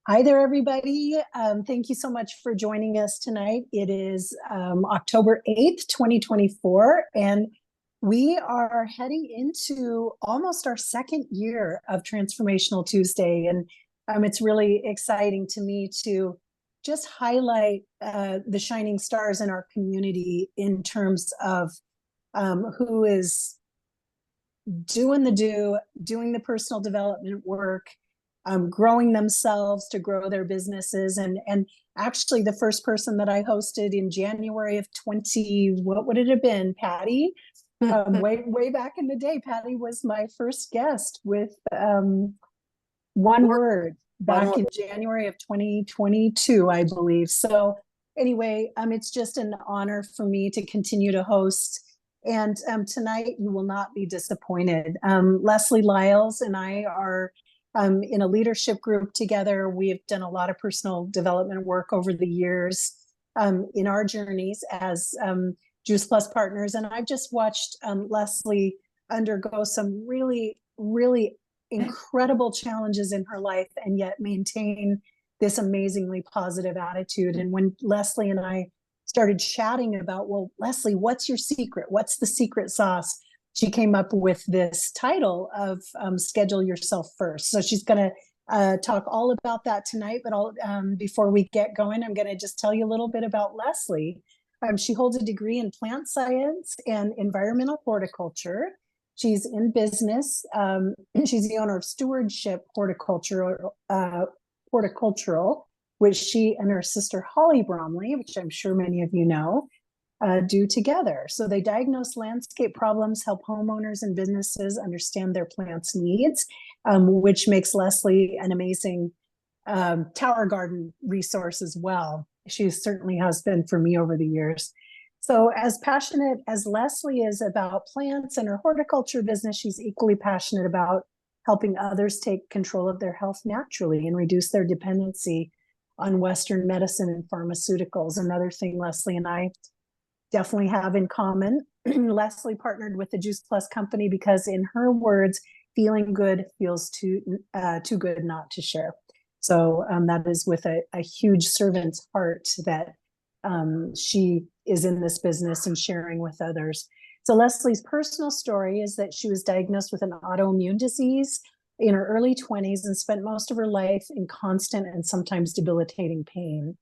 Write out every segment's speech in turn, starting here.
Hi there, everybody. Thank you so much for joining us tonight. It is October 8th, 2024, and we are heading into almost our second year of Transformational Tuesday. And it's really exciting to me to just highlight the shining stars in our community in terms of who is doing the personal development work, growing themselves to grow their businesses. And actually the first person that I hosted in January of 20, what would it have been, Patty? Way back in the day, Patty was my first guest with one word back in January of 2022, I believe. So anyway, it's just an honor for me to continue to host. And tonight you will not be disappointed. Leslie Lyles and I are in a leadership group together. We have done a lot of personal development work over the years in our journeys as Juice Plus partners. And I've just watched Leslie undergo some really, really incredible challenges in her life and yet maintain this amazingly positive attitude. And when Leslie and I started chatting about, well, Leslie, what's your secret? What's the secret sauce? She came up with this title of Schedule Yourself First. So she's going to talk all about that tonight. But before we get going, I'm going to just tell you a little bit about Leslie. She holds a degree in plant science and environmental horticulture. She's in business. She's the owner of Stewardship Horticultural, which she and her sister Holly Bromley, which I'm sure many of you know, do together. So they diagnose landscape problems, help homeowners and businesses understand their plants' needs, which makes Leslie an amazing tower garden resource as well. She certainly has been for me over the years. So as passionate as Leslie is about plants and her horticulture business, she's equally passionate about helping others take control of their health naturally and reduce their dependency on Western medicine and pharmaceuticals. Another thing Leslie and I definitely have in common. Leslie partnered with the Juice Plus company because, in her words, feeling good feels too good not to share. So that is with a huge servant's heart that she is in this business and sharing with others. So Leslie's personal story is that she was diagnosed with an autoimmune disease in her early 20s and spent most of her life in constant and sometimes debilitating pain.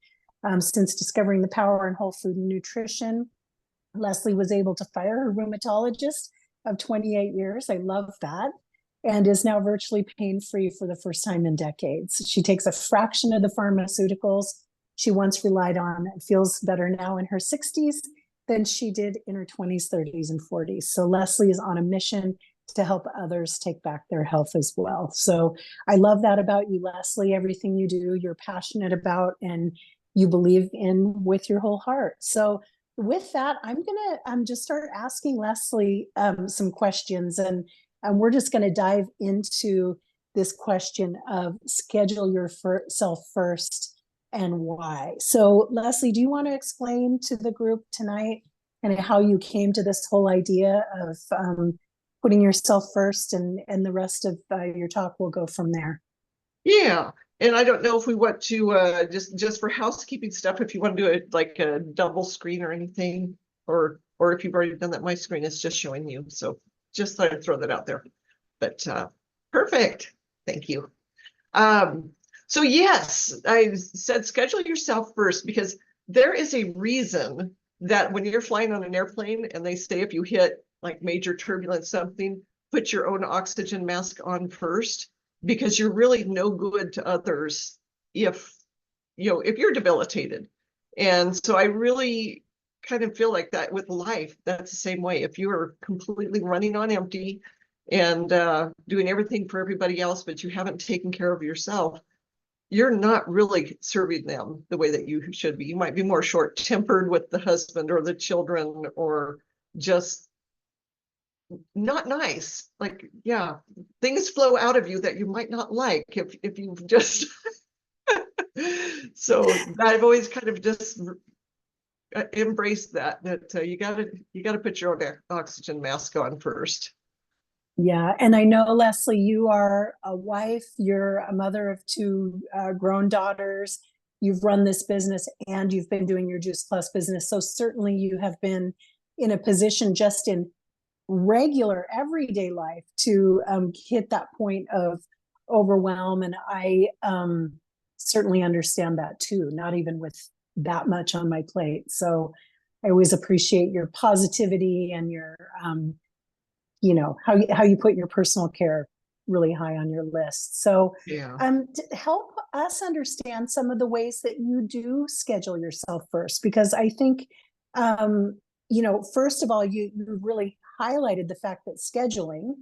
Since discovering the power in whole food and nutrition, Leslie was able to fire her rheumatologist of 28 years. I love that. And is now virtually pain-free for the first time in decades. She takes a fraction of the pharmaceuticals she once relied on and feels better now in her 60s than she did in her 20s, 30s, and 40s. So Leslie is on a mission to help others take back their health as well. So I love that about you, Leslie. Everything you do, you're passionate about and you believe in with your whole heart. So with that, I'm gonna just start asking Leslie some questions, and we're just gonna dive into this question of schedule yourself first and why. So Leslie, do you want to explain to the group tonight and how you came to this whole idea of putting yourself first, and the rest of your talk will go from there. Yeah. And I don't know if we want to just for housekeeping stuff, if you want to do it like a double screen or anything, or if you've already done that, my screen is just showing you. So just thought I'd throw that out there. But perfect. Thank you. So yes, I said schedule yourself first because there is a reason that when you're flying on an airplane and they say if you hit like major turbulence, something, put your own oxygen mask on first, because you're really no good to others if you're debilitated. And so I really kind of feel like that with life. That's the same way. If you are completely running on empty and doing everything for everybody else, but you haven't taken care of yourself, you're not really serving them the way that you should be. You might be more short-tempered with the husband or the children, or just not nice. Like, yeah, things flow out of you that you might not like if you've just so I've always kind of just embraced that you gotta put your own oxygen mask on first. Yeah, and I know, Leslie, you are a wife, you're a mother of two grown daughters. You've run this business and you've been doing your Juice Plus business. So certainly you have been in a position just in regular everyday life to hit that point of overwhelm. And I certainly understand that too, not even with that much on my plate. So I always appreciate your positivity and your how you put your personal care really high on your list. So Yeah. to help us understand some of the ways that you do schedule yourself first, because I think first of all, you really highlighted the fact that scheduling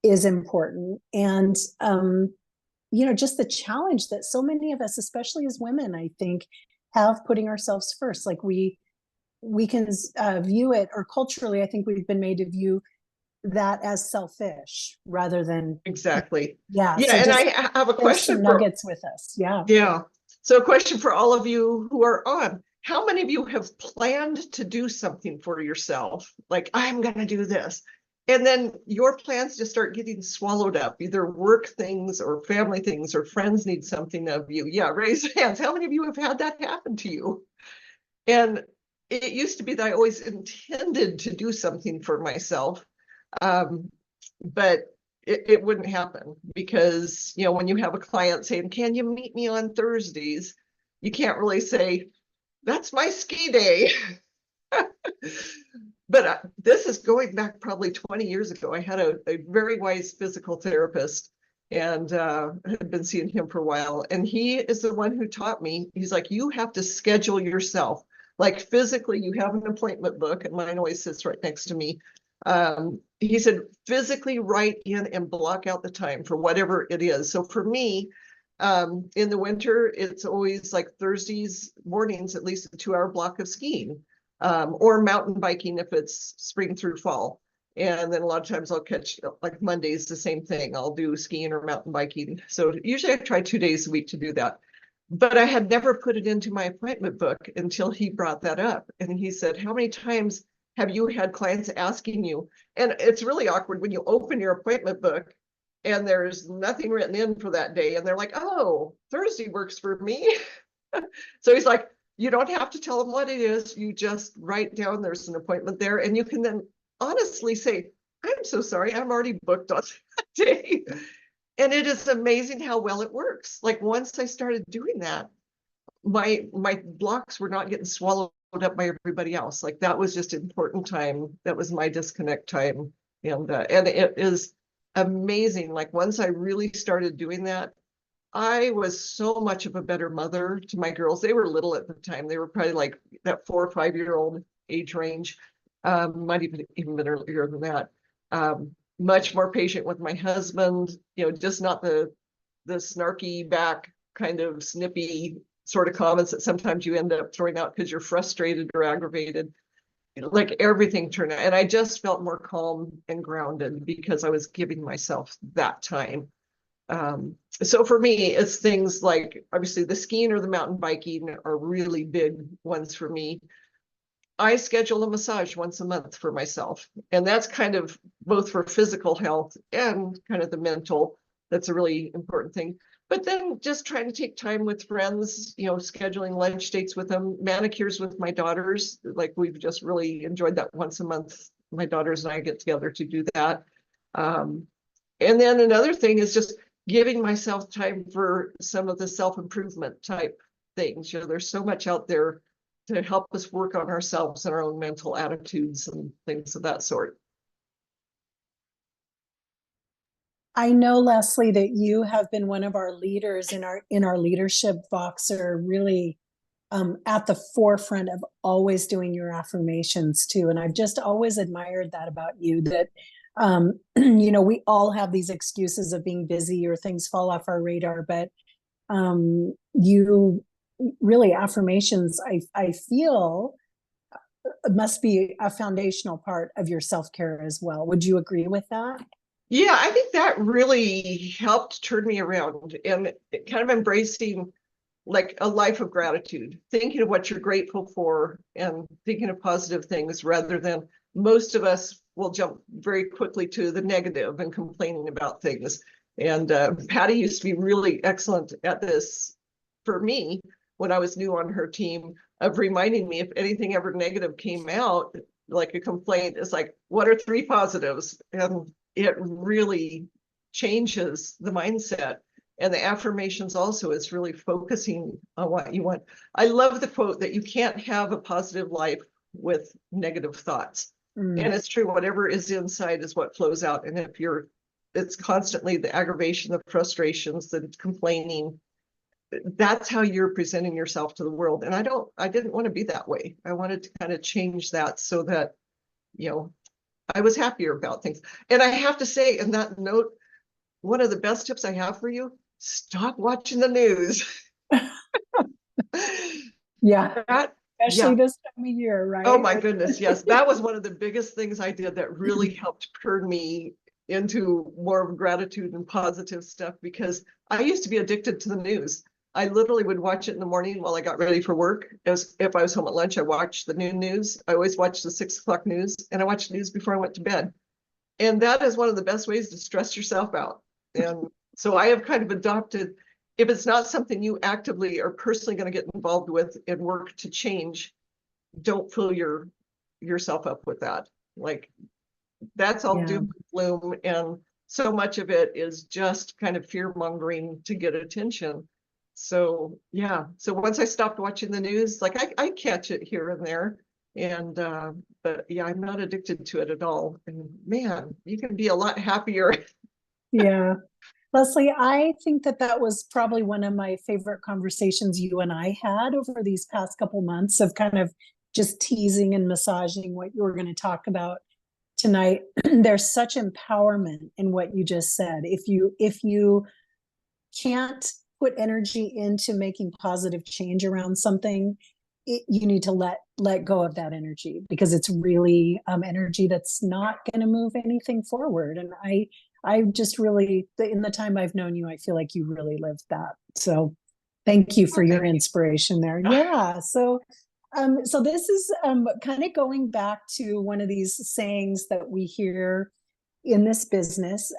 is important. And just the challenge that so many of us, especially as women, I think, have putting ourselves first. Like we can view it, or culturally I think we've been made to view that as selfish rather than, Exactly. yeah. Yeah, So and just I have a share some question for, nuggets with us. Yeah. yeah. So a question for all of you who are on. How many of you have planned to do something for yourself? Like, I'm going to do this. And then your plans just start getting swallowed up, either work things or family things or friends need something of you. Yeah, raise hands. How many of you have had that happen to you? And it used to be that I always intended to do something for myself. But it wouldn't happen because, when you have a client saying, can you meet me on Thursdays? You can't really say, that's my ski day. But this is going back probably 20 years ago. I had a very wise physical therapist and had been seeing him for a while. And he is the one who taught me, he's like, you have to schedule yourself. Like physically, you have an appointment book, and mine always sits right next to me. He said, physically write in and block out the time for whatever it is. So for me, in the winter, it's always like Thursdays mornings, at least a 2-hour block of skiing, or mountain biking if it's spring through fall. And then a lot of times I'll catch, like Mondays, the same thing. I'll do skiing or mountain biking. So usually I try 2 days a week to do that. But I had never put it into my appointment book until he brought that up. And he said, how many times have you had clients asking you? And it's really awkward when you open your appointment book and there's nothing written in for that day. And they're like, oh, Thursday works for me. So he's like, you don't have to tell them what it is. You just write down there's an appointment there. And you can then honestly say, I'm so sorry, I'm already booked on that day. And it is amazing how well it works. Like once I started doing that, my blocks were not getting swallowed up by everybody else. Like that was just important time. That was my disconnect time. And it is amazing. Like once I really started doing that, I was so much of a better mother to my girls. They were little at the time. They were probably like that 4 or 5-year-old age range. Might even been earlier than that. Much more patient with my husband, just not the snarky back kind of snippy sort of comments that sometimes you end up throwing out because you're frustrated or aggravated. Like everything turned out. And I just felt more calm and grounded because I was giving myself that time. So for me, it's things like obviously the skiing or the mountain biking are really big ones for me. I schedule a massage once a month for myself, and that's kind of both for physical health and kind of the mental. That's a really important thing. But then just trying to take time with friends, scheduling lunch dates with them, manicures with my daughters. Like we've just really enjoyed that once a month. My daughters and I get together to do that. And then another thing is just giving myself time for some of the self-improvement type things. There's so much out there to help us work on ourselves and our own mental attitudes and things of that sort. I know, Leslie, that you have been one of our leaders in our leadership Voxer, really at the forefront of always doing your affirmations too. And I've just always admired that about you, that we all have these excuses of being busy or things fall off our radar, but you really, affirmations, I feel must be a foundational part of your self-care as well. Would you agree with that? Yeah, I think that really helped turn me around and kind of embracing like a life of gratitude, thinking of what you're grateful for and thinking of positive things rather than most of us will jump very quickly to the negative and complaining about things. And Patty used to be really excellent at this for me when I was new on her team, of reminding me if anything ever negative came out, like a complaint, it's like, what are 3 positives? And it really changes the mindset. And the affirmations also is really focusing on what you want. I love the quote that you can't have a positive life with negative thoughts. And it's true, whatever is inside is what flows out. And if it's constantly the aggravation, the frustrations, the complaining, that's how you're presenting yourself to the world. And I didn't want to be that way. I wanted to kind of change that so that, I was happier about things. And I have to say, in that note, one of the best tips I have for you, stop watching the news. Yeah. Especially this time of year, right? Oh my goodness, yes. That was one of the biggest things I did that really helped turn me into more of gratitude and positive stuff, because I used to be addicted to the news. I literally would watch it in the morning while I got ready for work. If I was home at lunch, I watched the noon news. I always watched the 6 o'clock news, and I watched news before I went to bed. And that is one of the best ways to stress yourself out. And so I have kind of adopted, if it's not something you actively are personally going to get involved with and work to change, don't fill yourself up with that. Like, that's all doom and gloom, and so much of it is just kind of fear mongering to get attention. So so once I stopped watching the news, like I catch it here and there, and but I'm not addicted to it at all. And man, you can be a lot happier. Yeah. Leslie, I think that was probably one of my favorite conversations you and I had over these past couple months, of kind of just teasing and massaging what you were going to talk about tonight. There's such empowerment in what you just said. If you can't put energy into making positive change around something, you need to let go of that energy, because it's really energy that's not going to move anything forward. And I just really, in the time I've known you, I feel like you really lived that. So thank you for your inspiration there. Yeah. So this is kind of going back to one of these sayings that we hear in this business,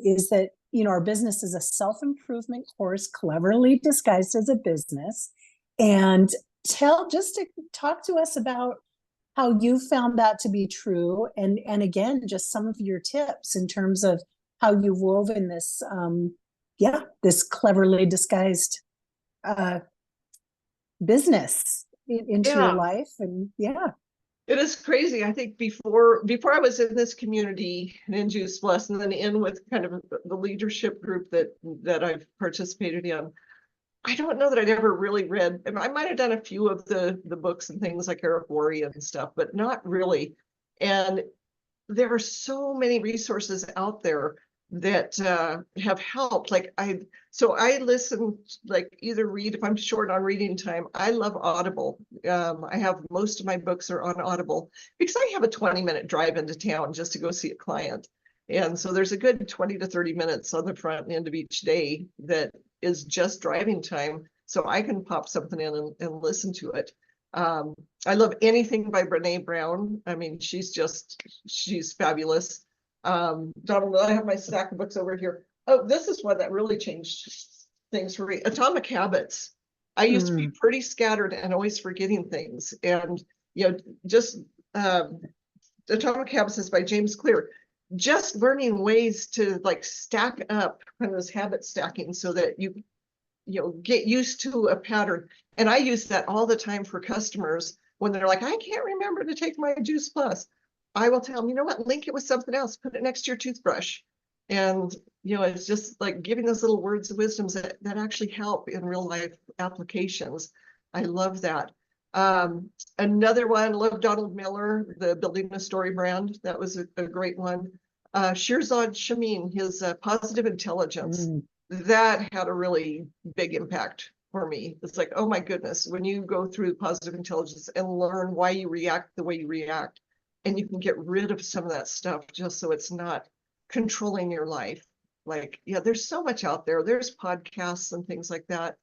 is that, our business is a self-improvement course cleverly disguised as a business. And just to talk to us about how you found that to be true. And again, just some of your tips in terms of how you've woven this, this cleverly disguised business into your life. And it is crazy. I think before I was in this community and in Juice Plus, and then in with kind of the leadership group that I've participated in, I don't know that I'd ever really read. I might have done a few of the books and things like Eric Worre and stuff, but not really. And there are so many resources out there that have helped. Like I listen, like either read, if I'm short on reading time, I love Audible. I have most of my books are on Audible, because I have a 20-minute drive into town just to go see a client. And so there's a good 20 to 30 minutes on the front end of each day that is just driving time. So I can pop something in and listen to it. I love anything by Brene Brown. I mean, she's fabulous. Donald, I have my stack of books over here. Oh, this is one that really changed things for me. Atomic Habits. I used to be pretty scattered and always forgetting things. And, just Atomic Habits is by James Clear. Just learning ways to like stack up kind of this habit stacking so that you get used to a pattern. And I use that all the time for customers when they're like, I can't remember to take my Juice Plus. I will tell them, you know what, link it with something else, put it next to your toothbrush. And, it's just like giving those little words of wisdom that actually help in real life applications. I love that. Another one, love Donald Miller, the Building a Story brand. That was a great one. Shirzad Shamin, his Positive Intelligence. That had a really big impact for me. It's like, oh my goodness, when you go through Positive Intelligence and learn why you react the way you react, and you can get rid of some of that stuff just so it's not controlling your life. Like, there's so much out there. There's podcasts and things like that.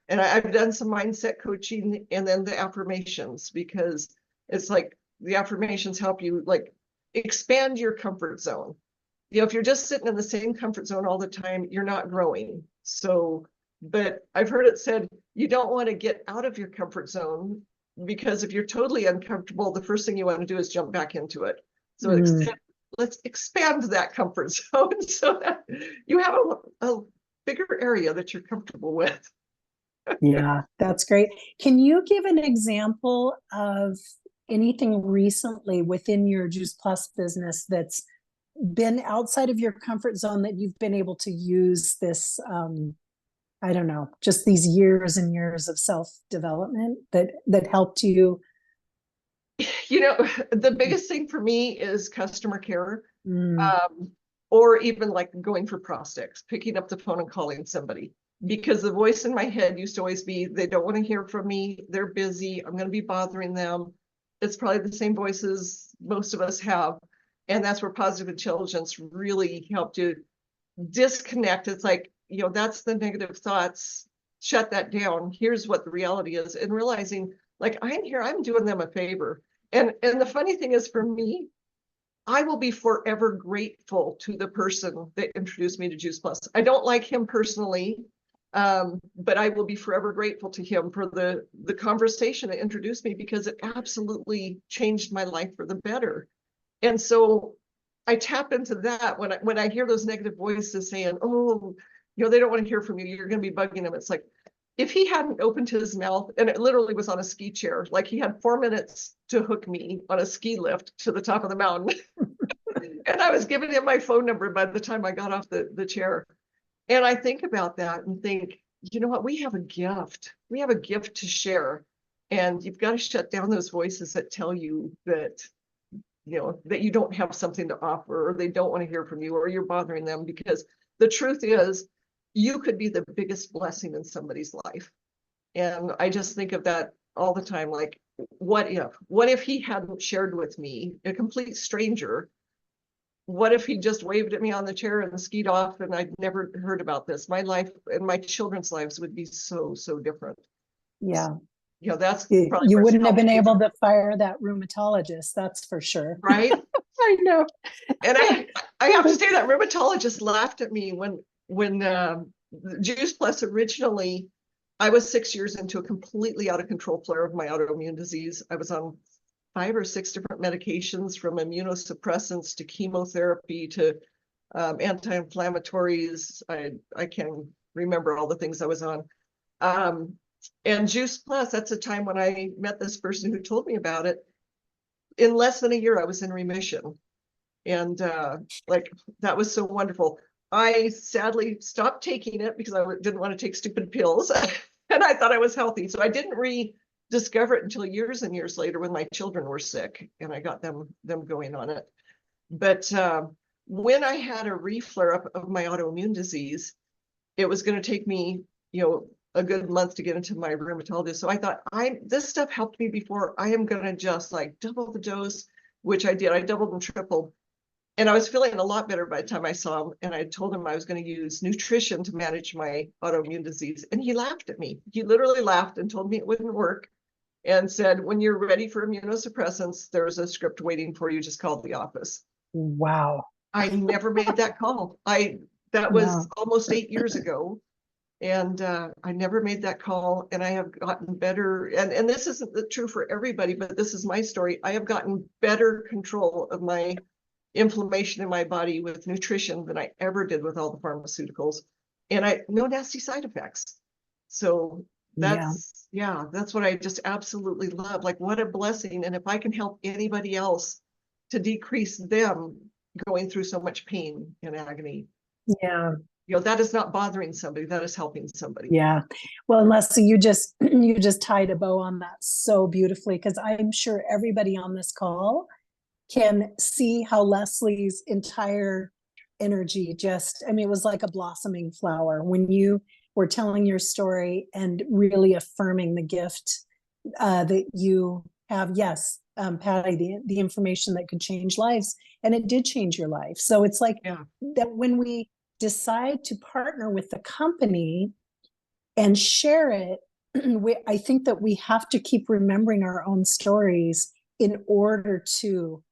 And I've done some mindset coaching, and then the affirmations, because it's like the affirmations help you like expand your comfort zone. You know, if you're just sitting in the same comfort zone all the time, you're not growing. So, but I've heard it said, you don't want to get out of your comfort zone, because if you're totally uncomfortable, the first thing you want to do is jump back into it. So let's expand that comfort zone so that you have a bigger area that you're comfortable with. Yeah, that's great. Can you give an example of anything recently within your Juice Plus business that's been outside of your comfort zone that you've been able to use this, I don't know, just these years and years of self-development that helped you? You know, the biggest thing for me is customer care, Mm, or even like going for prospects, picking up the phone and calling somebody. Because the voice in my head used to always be, they don't want to hear from me, they're busy, I'm going to be bothering them. It's probably the same voices most of us have. And that's where positive intelligence really helped you disconnect. It's like, you know, that's the negative thoughts. Shut that down. Here's what the reality is. And realizing, like, I'm here, I'm doing them a favor. And the funny thing is, for me, I will be forever grateful to the person that introduced me to Juice Plus. I don't like him personally, but I will be forever grateful to him for the conversation that introduced me, because it absolutely changed my life for the better. And so I tap into that when I hear those negative voices saying, oh, you know, they don't want to hear from you, you're going to be bugging them. It's like, if he hadn't opened his mouth, and it literally was on a ski chair, like he had 4 minutes to hook me on a ski lift to the top of the mountain. And I was giving him my phone number by the time I got off the chair. And I think about that and think, you know what, we have a gift. We have a gift to share. And you've got to shut down those voices that tell you that, you know, that you don't have something to offer, or they don't want to hear from you, or you're bothering them. Because the truth is, you could be the biggest blessing in somebody's life. And I just think of that all the time. Like, what if he hadn't shared with me, a complete stranger? What if he just waved at me on the chair and skied off, and I'd never heard about this? My life and my children's lives would be so different. yeah. You know, that's probably You where it's wouldn't have been helped me, able to fire that rheumatologist, that's for sure. right? I know. And I have to say that rheumatologist laughed at me when Juice Plus originally, I was 6 years into a completely out of control flare of my autoimmune disease. I was on 5 or 6 different medications, from immunosuppressants to chemotherapy to anti-inflammatories. I can remember all the things I was on. And Juice Plus, that's a time when I met this person who told me about it. In less than a year, I was in remission. And like, that was so wonderful. I sadly stopped taking it because I didn't want to take stupid pills. And I thought I was healthy. So I didn't rediscover it until years and years later, when my children were sick and I got them going on it. But when I had a reflare up of my autoimmune disease, it was going to take me, you know, a good month to get into my rheumatologist. So I thought, this stuff helped me before. I am going to just like double the dose, which I did. I doubled and tripled. And I was feeling a lot better by the time I saw him. And I told him I was going to use nutrition to manage my autoimmune disease. And he laughed at me. He literally laughed and told me it wouldn't work, and said, when you're ready for immunosuppressants, there's a script waiting for you. Just call the office. Wow. I never made that call. That was almost 8 years ago. And I never made that call, and I have gotten better. And this isn't true for everybody, but this is my story. I have gotten better control of my inflammation in my body with nutrition than I ever did with all the pharmaceuticals, and no nasty side effects. So that's what I just absolutely love. Like, what a blessing. And if I can help anybody else to decrease them going through so much pain and agony, Yeah. you know, that is not bothering somebody, that is helping somebody. Yeah. Well, Leslie, you just tied a bow on that so beautifully, because I'm sure everybody on this call can see how Leslie's entire energy just, I mean, it was like a blossoming flower when you were telling your story and really affirming the gift that you have. Yes, Patty, the information that could change lives, and it did change your life. So it's like that when we decide to partner with the company and share it, I think that we have to keep remembering our own stories in order to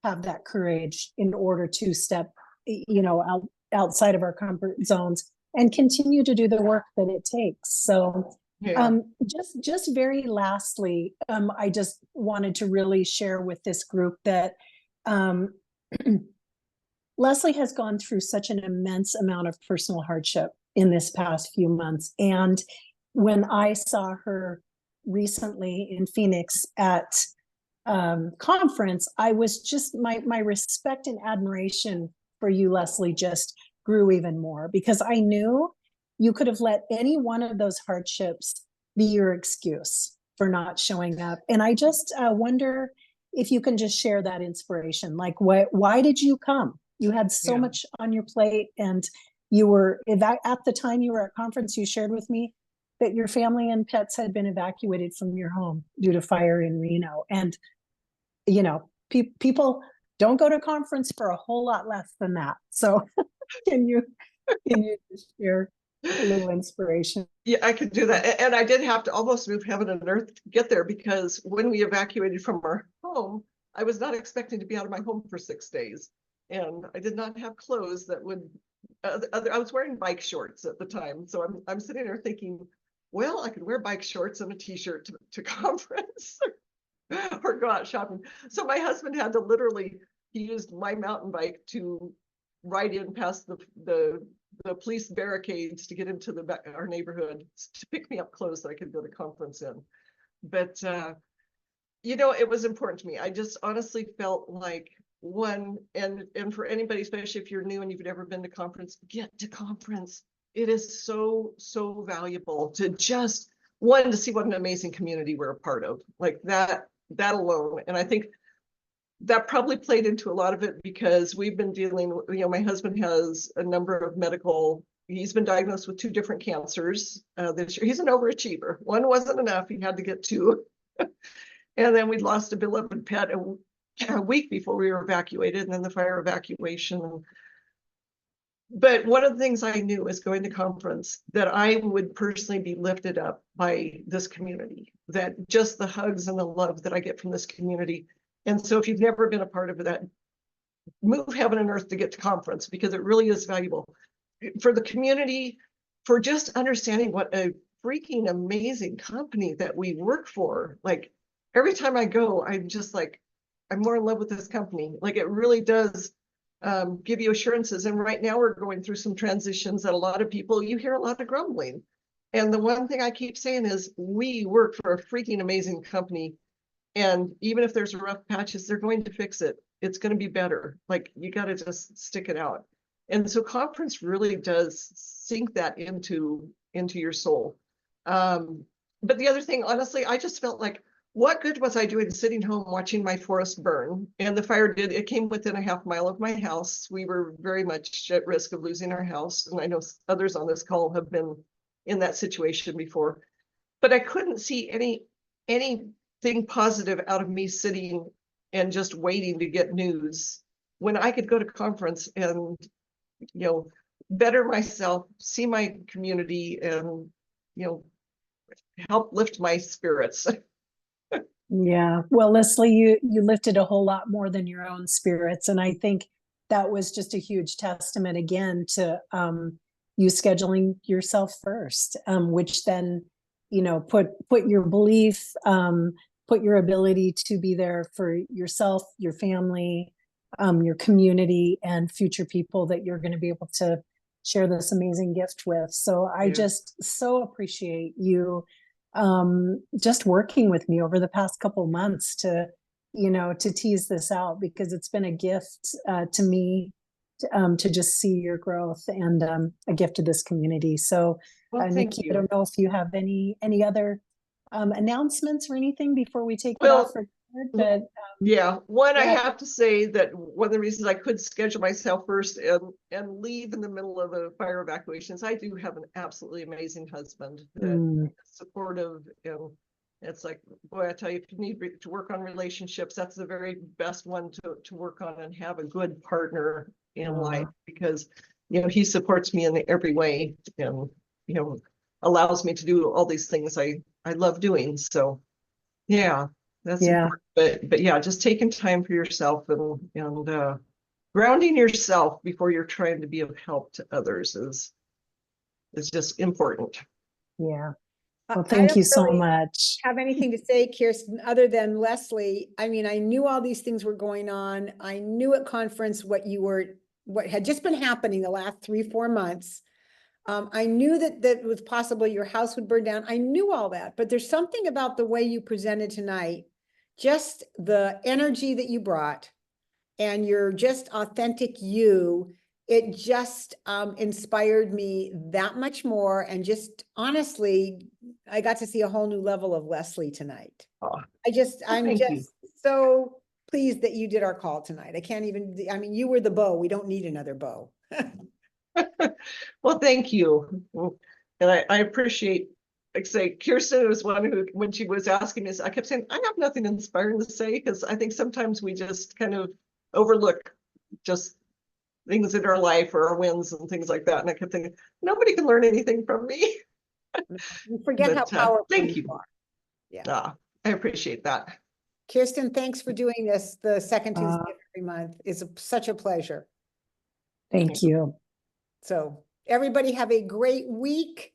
have that courage in order to step, outside of our comfort zones and continue to do the work that it takes. So just very lastly, I just wanted to really share with this group that Leslie has gone through such an immense amount of personal hardship in this past few months. And when I saw her recently in Phoenix at conference, I was just, my respect and admiration for you, Leslie, just grew even more, because I knew you could have let any one of those hardships be your excuse for not showing up. And I just wonder if you can just share that inspiration. Like, why did you come? You had so much on your plate, and you were, at the time you were at conference, you shared with me that your family and pets had been evacuated from your home due to fire in Reno. And, people don't go to conference for a whole lot less than that. So can you just share a little inspiration? Yeah, I could do that. And I did have to almost move heaven and earth to get there, because when we evacuated from our home, I was not expecting to be out of my home for 6 days. And I did not have clothes that would, I was wearing bike shorts at the time. So I'm sitting there thinking, well, I could wear bike shorts and a t-shirt to conference or go out shopping. So my husband had to literally, he used my mountain bike to ride in past the police barricades to get into our neighborhood to pick me up clothes that I could go to conference in. But, it was important to me. I just honestly felt like, and for anybody, especially if you're new and you've never been to conference, get to conference. It is so valuable to just, one, to see what an amazing community we're a part of, like that alone. And I think that probably played into a lot of it, because we've been dealing with, my husband has a number of he's been diagnosed with 2 different cancers this year. He's an overachiever. One wasn't enough, he had to get 2. And then we lost a beloved pet a week before we were evacuated, and then the fire evacuation. But one of the things I knew is going to conference, that I would personally be lifted up by this community, that just the hugs and the love that I get from this community. And so if you've never been a part of that, move heaven and earth to get to conference, because it really is valuable for the community, for just understanding what a freaking amazing company that we work for. Like, every time I go, I'm just like, I'm more in love with this company. Like, it really does give you assurances. And right now we're going through some transitions that a lot of people, you hear a lot of grumbling. And the one thing I keep saying is, we work for a freaking amazing company. And even if there's rough patches, they're going to fix it. It's going to be better. Like, you got to just stick it out. And so conference really does sink that into your soul. But the other thing, honestly, I just felt like, what good was I doing sitting home watching my forest burn? And the fire it came within a half mile of my house. We were very much at risk of losing our house. And I know others on this call have been in that situation before. But I couldn't see anything positive out of me sitting and just waiting to get news, when I could go to conference and, better myself, see my community, and, help lift my spirits. Yeah. Well, Leslie, you lifted a whole lot more than your own spirits. And I think that was just a huge testament again to you scheduling yourself first, which then, put your belief, put your ability to be there for yourself, your family, your community, and future people that you're going to be able to share this amazing gift with. So I just so appreciate you just working with me over the past couple months to tease this out, because it's been a gift to me to just see your growth, and a gift to this community. So Nikki, I don't know if you have any other announcements or anything before we take it off for good, but I have to say that one of the reasons I could schedule myself first and leave in the middle of a fire evacuation is I do have an absolutely amazing husband that is supportive. And it's like, boy, I tell you, if you need to work on relationships, that's the very best one to work on, and have a good partner in life, because he supports me in every way, and allows me to do all these things I love doing. So That's Yeah. important. But yeah, just taking time for yourself and grounding yourself before you're trying to be of help to others is just important. Yeah. I Well, thank don't you so really much. have anything to say, Kirsten, other than Leslie. I mean, I knew all these things were going on. I knew at conference what had just been happening the last 3-4 months. I knew that was possible your house would burn down. I knew all that, but there's something about the way you presented tonight, just the energy that you brought and your just authentic you. It just inspired me that much more. And just honestly, I got to see a whole new level of Leslie tonight. Oh, I'm thank you. just so pleased that you did our call tonight. I mean, you were the bow. We don't need another bow. Well, thank you. And I appreciate, like I say, Kirsten was one who, when she was asking us, I kept saying, I have nothing inspiring to say, because I think sometimes we just kind of overlook just things in our life or our wins and things like that. And I kept thinking, nobody can learn anything from me. You forget how But powerful thank you you. are. Yeah. I appreciate that. Kirsten, thanks for doing this the second Tuesday Uh, of every month. It's such a pleasure. Thank you. So everybody have a great week.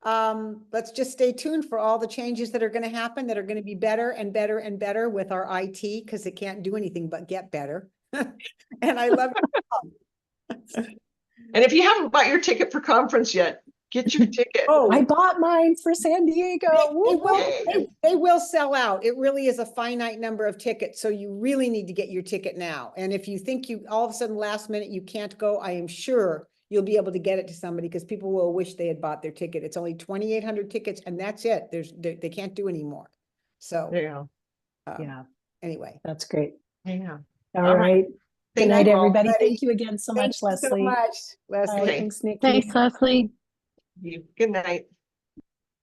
Let's just stay tuned for all the changes that are going to happen, that are going to be better and better and better with our IT, because it can't do anything but get better. And I love it. And if you haven't bought your ticket for conference yet, get your ticket. Oh, I bought mine for San Diego. they will sell out. It really is a finite number of tickets. So you really need to get your ticket now. And if you think you all of a sudden last minute you can't go, I am sure you'll be able to get it to somebody, because people will wish they had bought their ticket. It's only 2,800 tickets and that's it. They can't do any more. So Yeah. Yeah, anyway. that's great. Yeah. All right. Good Thank night, you all. everybody. Everybody. Thank you again so Thank much, you Leslie. so much, All right, Leslie. thanks, Nikki. Thanks, Leslie. Good night.